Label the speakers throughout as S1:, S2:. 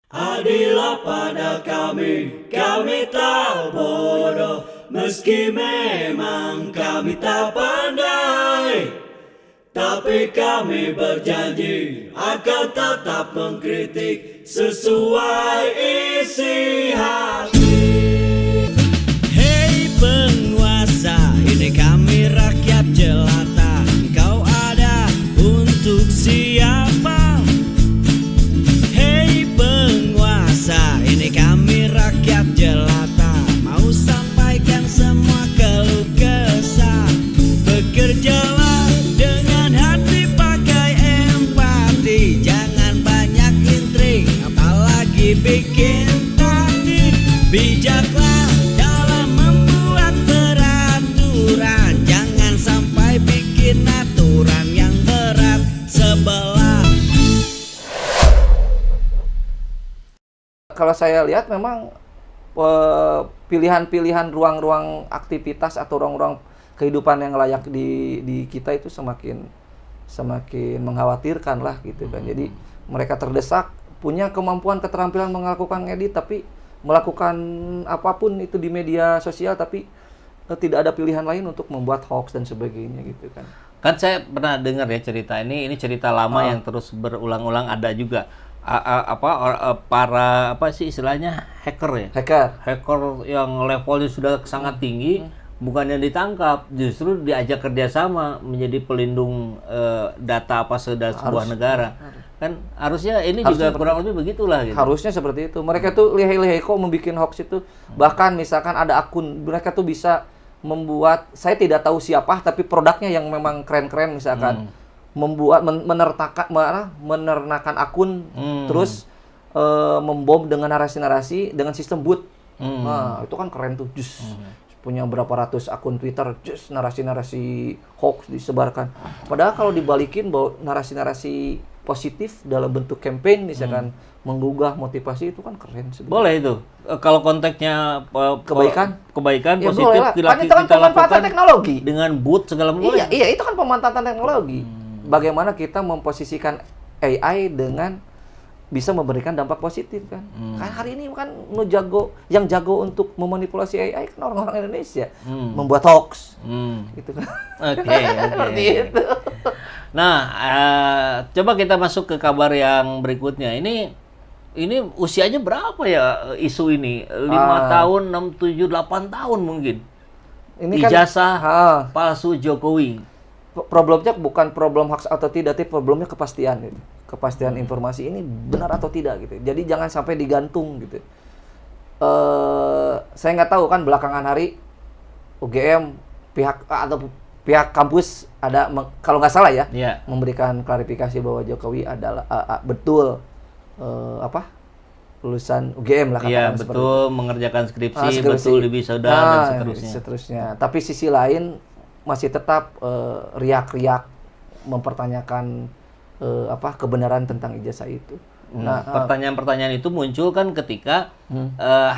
S1: Adilah pada kami tak bodoh, meski memang kami tak pandai. Tapi kami berjanji akan tetap mengkritik sesuai isi hati. Hei penguasa, ini kami rakyat jelata. Engkau ada untuk siapa? Hei penguasa, ini kami rakyat jelata. Mau sampaikan semua keluh kesah. Bekerjalah dengan hati, pakai empati. Jangan banyak intrik, apalagi bikin taktik. Bijaklah dalam membuat peraturan. Jangan sampai bikin aturan yang berat sebelah.
S2: Kalau saya lihat memang pilihan-pilihan ruang-ruang aktivitas atau ruang-ruang kehidupan yang layak di kita itu semakin mengkhawatirkan lah gitu kan. Jadi mereka terdesak, punya kemampuan keterampilan melakukan edit, tapi melakukan apapun itu di media sosial, tapi tidak ada pilihan lain untuk membuat hoax dan sebagainya gitu kan.
S3: Kan saya pernah dengar ya cerita ini cerita lama yang terus berulang-ulang. Ada juga para apa sih istilahnya hacker ya, hacker yang levelnya sudah sangat tinggi, bukannya ditangkap, justru diajak kerjasama menjadi pelindung data sebuah negara. Kan harusnya ini juga kurang lebih begitulah gitu.
S2: Harusnya seperti itu. Mereka tuh lihai-lihai kok membuat hoax itu. Bahkan misalkan ada akun, mereka tuh bisa membuat, saya tidak tahu siapa, tapi produknya yang memang keren-keren misalkan. Membuat menernakan akun, terus membom dengan narasi-narasi dengan sistem boot. Nah, itu kan keren tuh. Punya berapa ratus akun Twitter, narasi-narasi hoax disebarkan. Padahal kalau dibalikin bahwa narasi-narasi positif dalam bentuk campaign misalkan menggugah motivasi, itu kan keren sebenarnya.
S3: Boleh itu. Kalau konteksnya kebaikan
S2: ya,
S3: positif
S2: kita lakukan teknologi
S3: dengan boot segala macam.
S2: Iya, itu kan pemanfaatan teknologi. Bagaimana kita memposisikan AI dengan bisa memberikan dampak positif kan? Kan hari ini kan yang jago untuk memanipulasi AI kan orang-orang Indonesia, membuat hoax, gitu kan?
S3: Oke.
S2: Gitu.
S3: Nah, coba kita masuk ke kabar yang berikutnya. Ini usianya berapa ya isu ini? 5 tahun, 6, 7, 8 tahun mungkin. Ini ijazah palsu Jokowi.
S2: Problemnya bukan problem hoax atau tidak, tapi problemnya kepastian gitu. Kepastian informasi ini benar atau tidak gitu. Jadi jangan sampai digantung gitu. Saya nggak tahu kan belakangan hari UGM pihak kampus ada kalau nggak salah ya, memberikan klarifikasi bahwa Jokowi adalah betul lulusan UGM lah katakan.
S3: Iya, betul mengerjakan skripsi, betul di wisuda dan
S2: seterusnya. Tapi sisi lain masih tetap riak-riak mempertanyakan kebenaran tentang ijazah itu.
S3: Nah, pertanyaan-pertanyaan itu muncul kan ketika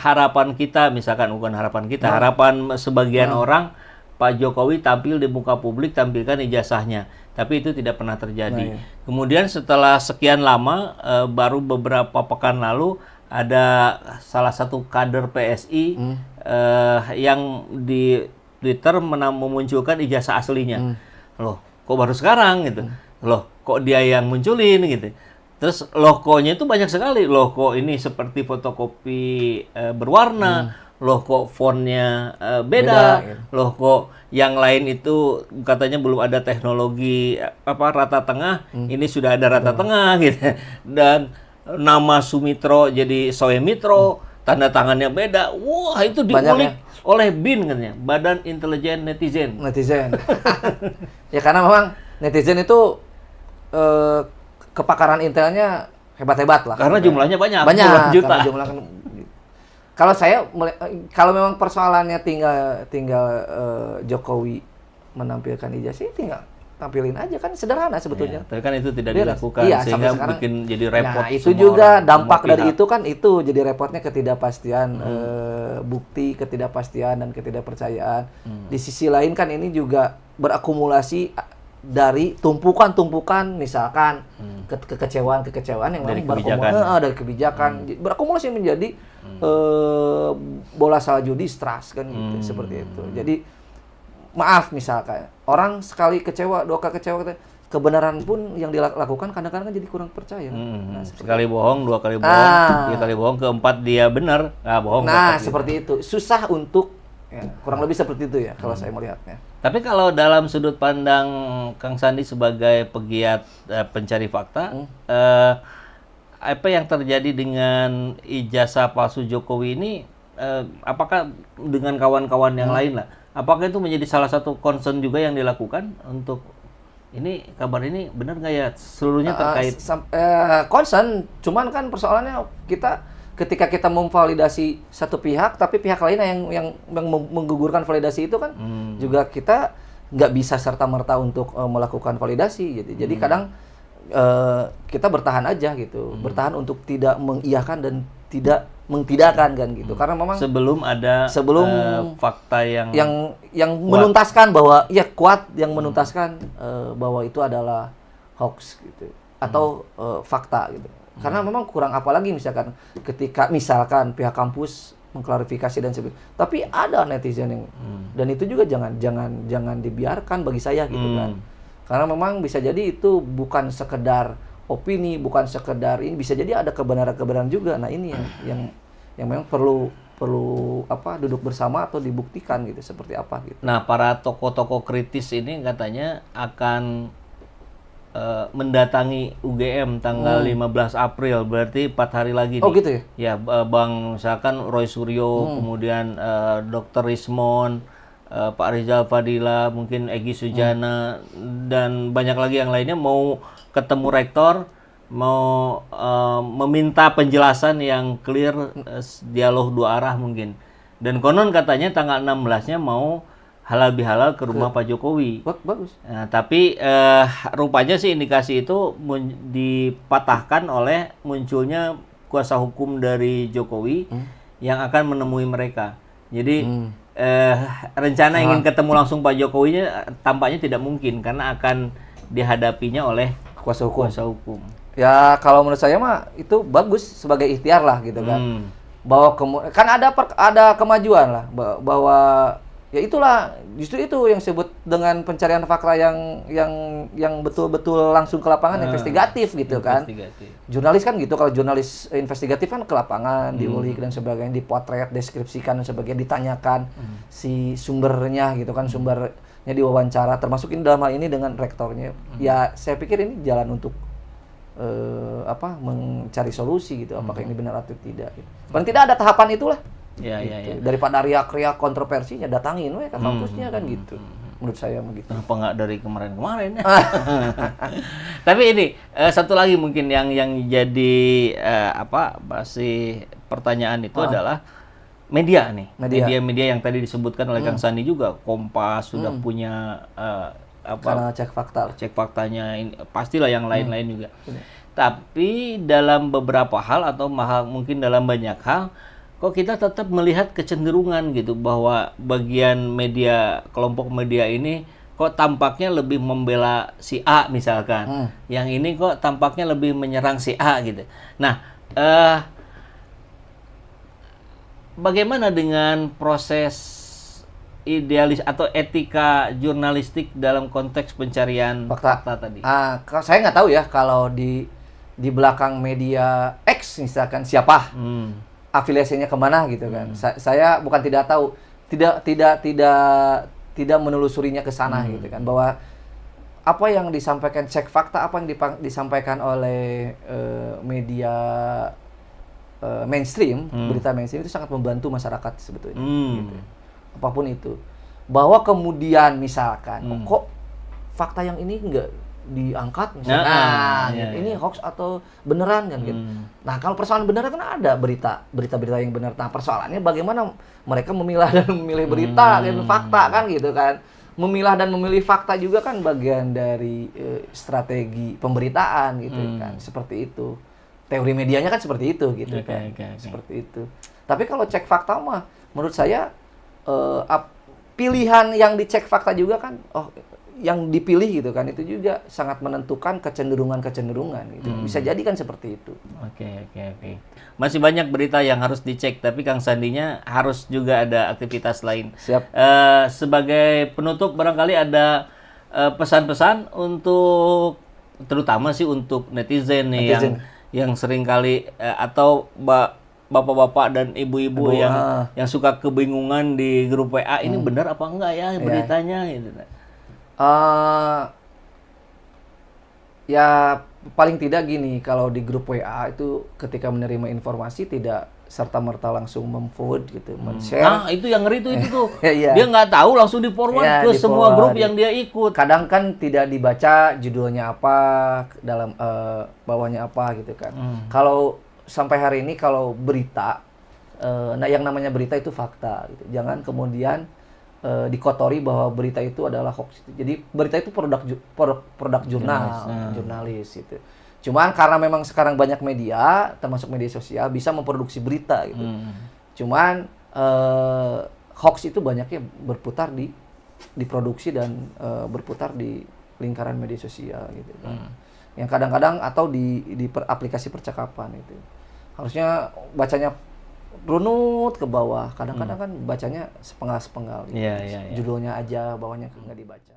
S3: harapan kita, misalkan bukan harapan kita, harapan sebagian orang, Pak Jokowi tampil di muka publik, tampilkan ijazahnya. Tapi itu tidak pernah terjadi. Kemudian setelah sekian lama, baru beberapa pekan lalu, ada salah satu kader PSI yang di Twitter memunculkan ijazah aslinya. Loh, kok baru sekarang gitu? Loh, kok dia yang munculin gitu? Terus logonya itu banyak sekali. Loh, kok ini seperti fotokopi berwarna. Loh, kok fontnya beda.
S2: Gitu.
S3: Loh, kok yang lain itu katanya belum ada teknologi rata tengah. Ini sudah ada rata tengah gitu. Dan nama Sumitro jadi Soemitro. Tanda tangannya beda. Wah, itu dikulik oleh BIN katanya, Badan Intelijen Netizen.
S2: Ya karena memang netizen itu kepakaran intelnya hebat-hebat lah.
S3: Karena jumlahnya banyak juta.
S2: Kalau memang persoalannya tinggal Jokowi menampilkan ijazah, tinggal tampilin aja kan, sederhana sebetulnya.
S3: Tapi kan itu tidak dilakukan, sehingga bikin jadi repot.
S2: Nah, itu juga dampak dari itu kan, itu jadi repotnya ketidakpastian bukti, ketidakpastian dan ketidakpercayaan. Di sisi lain kan ini juga berakumulasi dari tumpukan-tumpukan misalkan kekecewaan-kekecewaan yang
S3: Dari
S2: memang
S3: kebijakan.
S2: dari kebijakan berakumulasi menjadi bola salju distrust kan gitu, seperti itu. Jadi maaf misalkan orang sekali kecewa, dua kali kecewa, kebenaran pun yang dilakukan kadang-kadang kan jadi kurang percaya. Nah,
S3: Sekali bohong, 2 kali bohong, 3 kali bohong, keempat dia benar, bohong.
S2: nah
S3: dapat gitu.
S2: seperti itu. Susah untuk kurang lebih seperti itu ya kalau saya melihatnya.
S3: Tapi kalau dalam sudut pandang Kang Sandi sebagai pegiat pencari fakta, apa yang terjadi dengan ijazah palsu Jokowi ini, apakah dengan kawan-kawan yang lain lah, apakah itu menjadi salah satu concern juga yang dilakukan untuk ini kabar ini benar nggak ya seluruhnya terkait?
S2: Concern, cuman kan persoalannya ketika kita memvalidasi satu pihak, tapi pihak lainnya yang menggugurkan validasi itu kan juga kita nggak bisa serta-merta untuk melakukan validasi gitu. Jadi kadang kita bertahan aja gitu, bertahan untuk tidak mengiyakan dan tidak mengtidakkan kan gitu. Karena memang
S3: sebelum ada fakta yang
S2: menuntaskan bahwa kuat yang menuntaskan bahwa itu adalah hoax gitu atau fakta gitu. Karena memang kurang apalagi misalkan ketika misalkan pihak kampus mengklarifikasi dan sebagainya. Tapi ada netizen yang dan itu juga jangan dibiarkan bagi saya gitu kan. Karena memang bisa jadi itu bukan sekedar opini, bukan sekedar ini, bisa jadi ada kebenaran-kebenaran juga. Nah, ini yang memang perlu duduk bersama atau dibuktikan gitu seperti apa gitu.
S3: Nah, para tokoh-tokoh kritis ini katanya akan mendatangi UGM tanggal 15 April, berarti 4 hari lagi nih.
S2: Oh gitu ya?
S3: Ya, Bang misalkan Roy Suryo, kemudian Dr. Rismon, Pak Rizal Fadila, mungkin Egy Sujana, dan banyak lagi yang lainnya mau ketemu rektor, mau meminta penjelasan yang clear, dialog 2 arah mungkin. Dan konon katanya tanggal 16-nya mau halal bihalal ke rumah Pak Jokowi.
S2: Bagus.
S3: Nah, tapi rupanya sih indikasi itu dipatahkan oleh munculnya kuasa hukum dari Jokowi yang akan menemui mereka. Jadi rencana ingin ketemu langsung Pak Jokowinya tampaknya tidak mungkin karena akan dihadapinya oleh
S2: Kuasa
S3: hukum.
S2: Ya kalau menurut saya mah itu bagus sebagai ikhtiar lah gitu kan. Bahwa kan ada kemajuan lah bahwa ya itulah justru itu yang disebut dengan pencarian fakta yang betul-betul langsung ke lapangan, investigatif gitu kan. Jurnalis kan gitu, kalau jurnalis investigatif kan ke lapangan, diulik dan sebagainya, dipotret, deskripsikan dan sebagainya, ditanyakan si sumbernya gitu kan, sumbernya diwawancara, termasuk ini dalam hal ini dengan rektornya. Ya saya pikir ini jalan untuk mencari solusi gitu, apakah ini benar atau tidak gitu. Paling tidak ada tahapan itulah.
S3: Ya.
S2: Daripada riak-riak kontroversinya, datangin ke kampusnya kan gitu. Menurut saya begitu.
S3: Kenapa nggak dari kemarin-kemarin ya? Tapi ini satu lagi mungkin yang jadi masih pertanyaan itu adalah media nih. Media yang tadi disebutkan oleh Kang Sandi juga, Kompas sudah punya
S2: karena cek
S3: faktanya, ini pastilah yang lain-lain juga. Tapi dalam beberapa hal atau mungkin dalam banyak hal, kok kita tetap melihat kecenderungan gitu bahwa bagian media, kelompok media ini kok tampaknya lebih membela si A misalkan. Yang ini kok tampaknya lebih menyerang si A gitu. Nah, bagaimana dengan proses idealis atau etika jurnalistik dalam konteks pencarian fakta tadi?
S2: Saya nggak tahu ya kalau di belakang media X misalkan siapa. Afiliasinya kemana gitu kan. Saya bukan tidak tahu, tidak menelusurinya ke sana gitu kan, bahwa apa yang disampaikan cek fakta, apa yang disampaikan oleh media mainstream, berita mainstream itu sangat membantu masyarakat sebetulnya gitu. Apapun itu. Bahwa kemudian misalkan kok fakta yang ini enggak diangkat misalnya, ini hoax atau beneran kan gitu. Nah, kalau persoalan beneran kan ada berita-berita yang benar. Nah, persoalannya bagaimana mereka memilah dan memilih berita dan fakta kan gitu kan. Memilah dan memilih fakta juga kan bagian dari strategi pemberitaan gitu kan. Seperti itu. Teori medianya kan seperti itu gitu kan. Seperti itu. Tapi kalau cek fakta mah menurut saya pilihan yang dicek fakta juga kan, yang dipilih gitu kan, itu juga sangat menentukan kecenderungan gitu. Bisa jadi kan seperti itu.
S3: Oke. Masih banyak berita yang harus dicek, tapi Kang Sandinya harus juga ada aktivitas lain.
S2: Siap.
S3: Sebagai penutup barangkali ada pesan-pesan untuk, terutama sih untuk netizen nih yang sering kali atau bapak-bapak dan ibu-ibu yang suka kebingungan di grup WA, ini benar apa enggak ya beritanya gitu.
S2: Ya paling tidak gini, kalau di grup WA itu ketika menerima informasi tidak serta-merta langsung memforward gitu, men-share.
S3: Nah, itu yang ngeri itu tuh.
S2: Iya.
S3: Dia nggak tahu, langsung di-forward ke semua grup yang dia ikut.
S2: Kadang kan tidak dibaca judulnya apa, dalam bawahnya apa gitu kan. Kalau sampai hari ini kalau berita, yang namanya berita itu fakta gitu. Jangan kemudian dikotori bahwa berita itu adalah hoax. Jadi berita itu produk jurnalis gitu. Cuman karena memang sekarang banyak media, termasuk media sosial, bisa memproduksi berita gitu. Cuman hoax itu banyaknya berputar diproduksi dan berputar di lingkaran media sosial gitu kan. Yang kadang-kadang atau di aplikasi percakapan itu. Harusnya bacanya runut ke bawah. Kadang-kadang kan bacanya sepenggal-sepenggal gitu.
S3: Iya.
S2: Judulnya aja, bawahnya nggak dibaca.